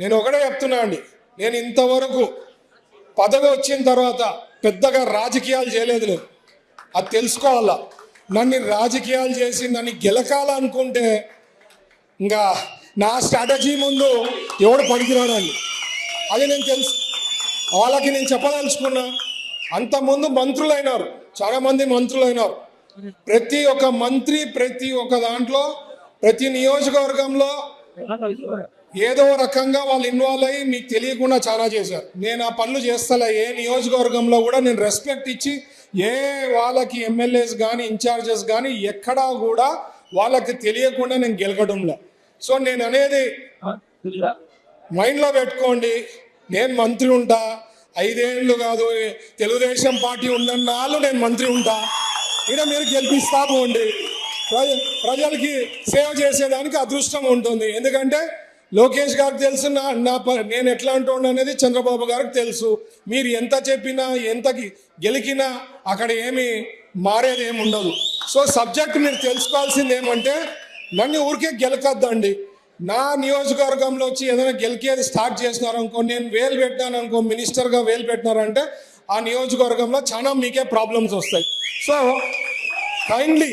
నేను ఒకటే చెప్తున్నా అండి, నేను ఇంతవరకు పదవి వచ్చిన తర్వాత పెద్దగా రాజకీయాలు చేయలేదు. నేను అది తెలుసుకోవాలా. నన్ను రాజకీయాలు చేసి నన్ను గెలకాలనుకుంటే ఇంకా నా స్ట్రాటజీ ముందు ఎవడు పనికిరాడండి. అది నేను తెలుసు, వాళ్ళకి నేను చెప్పదలుచుకున్నా. అంతకుముందు మంత్రులు అయినారు, చాలామంది మంత్రులు అయినారు. ప్రతి ఒక్క మంత్రి ప్రతి ఒక్క దాంట్లో ప్రతి నియోజకవర్గంలో ఏదో రకంగా వాళ్ళు ఇన్వాల్వ్ అయ్యి మీకు తెలియకుండా చాలా చేశారు. నేను ఆ పనులు చేస్తలే. ఏ నియోజకవర్గంలో కూడా నేను రెస్పెక్ట్ ఇచ్చి ఏ వాళ్ళకి ఎమ్మెల్యేస్ కానీ ఇన్ఛార్జెస్ కానీ ఎక్కడా కూడా వాళ్ళకి తెలియకుండా నేను గెలకడంలో. సో నేను అనేది మైండ్లో పెట్టుకోండి. నేను మంత్రి ఉంటా, 5 ఏళ్ళు కాదు, తెలుగుదేశం పార్టీ ఉన్నన్నాళ్ళు నేను మంత్రి ఉంటా. ఇక్కడ మీరు గెలిపిస్తా పోండి. ప్రజలకి సేవ చేసేదానికి అదృష్టం ఉంటుంది. ఎందుకంటే లోకేష్ గారికి తెలుసు నేను ఎట్లా అంటుండ అనేది చంద్రబాబు గారికి తెలుసు. మీరు ఎంత చెప్పినా ఎంతకి గెలికినా అక్కడ ఏమి మారేది ఏమి ఉండదు. సో సబ్జెక్ట్ మీరు తెలుసుకోవాల్సింది ఏమంటే, నన్ను ఊరికే గెలకద్దండి. నా నియోజకవర్గంలో వచ్చి ఏదైనా గెలికేది స్టార్ట్ చేసినారనుకో, నేను వేలు పెట్టినాననుకో, మినిస్టర్గా వేలు పెట్టినారంటే ఆ నియోజకవర్గంలో చాలా మీకే ప్రాబ్లమ్స్ వస్తాయి. సో కైండ్లీ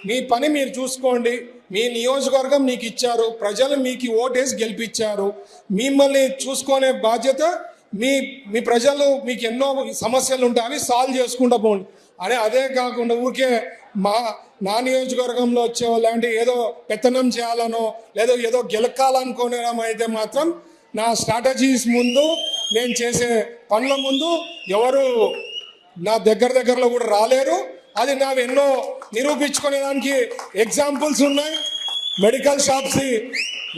మీ పని మీరు చూసుకోండి. మీ నియోజకవర్గం మీకు ఇచ్చారు, ప్రజలు మీకు ఓటేసి గెలిపించారు. మిమ్మల్ని చూసుకునే బాధ్యత మీ ప్రజలు. మీకు ఎన్నో సమస్యలు ఉంటాయి, అవి సాల్వ్ చేసుకుంటూ పోండి. అదే కాకుండా ఊరికే నా నియోజకవర్గంలో వచ్చేవాళ్ళు అంటే ఏదో పెత్తనం చేయాలనో లేదో ఏదో గెలకాలనుకోవడం అయితే మాత్రం నా స్ట్రాటజీస్ ముందు, నేను చేసే పనుల ముందు ఎవరు నా దగ్గరలో కూడా రాలేరు. అది నా ఎన్నో నిరూపించుకునేదానికి ఎగ్జాంపుల్స్ ఉన్నాయి. మెడికల్ షాప్స్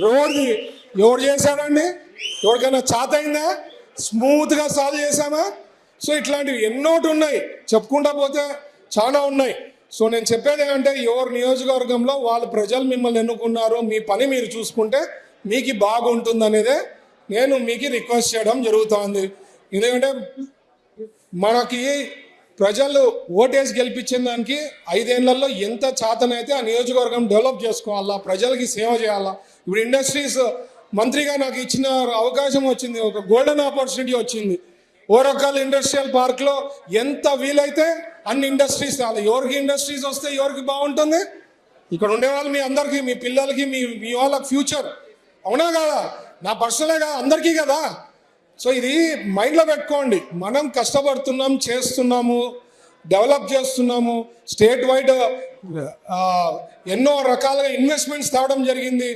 రోడ్ది ఎవరు చేశాడండి? ఎవరికైనా చాతైందా? స్మూత్గా సాల్వ్ చేశామా? సో ఇట్లాంటివి ఎన్నోటి ఉన్నాయి, చెప్పుకుంటా పోతే చాలా ఉన్నాయి. సో నేను చెప్పేది ఏంటంటే, ఎవరి నియోజకవర్గంలో వాళ్ళ ప్రజలు మిమ్మల్ని ఎన్నుకున్నారు, మీ పని మీరు చూసుకుంటే మీకు బాగుంటుంది అనేదే నేను మీకు రిక్వెస్ట్ చేయడం జరుగుతుంది. ఎందుకంటే మనకి ప్రజలు ఓటేసి గెలిపించిన దానికి 5 ఏళ్లలో ఎంత చాతనైతే ఆ నియోజకవర్గం డెవలప్ చేసుకోవాలా, ప్రజలకి సేవ చేయాలా. ఇప్పుడు ఇండస్ట్రీస్ మంత్రిగా నాకు ఇచ్చిన అవకాశం వచ్చింది, ఒక గోల్డెన్ ఆపర్చునిటీ వచ్చింది. ఓరకల్ ఇండస్ట్రియల్ పార్క్లో ఎంత వీలైతే అన్ని ఇండస్ట్రీస్ రావాలి. ఎవరికి ఇండస్ట్రీస్ వస్తే ఎవరికి బాగుంటుంది? ఇక్కడ ఉండేవాళ్ళు మీ అందరికీ, మీ పిల్లలకి, మీ వాళ్ళకి ఫ్యూచర్. అవునా కదా? నా పర్సనలే కదా, అందరికీ కదా. సో ఇది మైండ్లో పెట్టుకోండి. మనం కష్టపడుతున్నాం, చేస్తున్నాము, డెవలప్ చేస్తున్నాము. స్టేట్ వైడ్ ఎన్నో రకాలుగా ఇన్వెస్ట్మెంట్స్ తేవడం జరిగింది.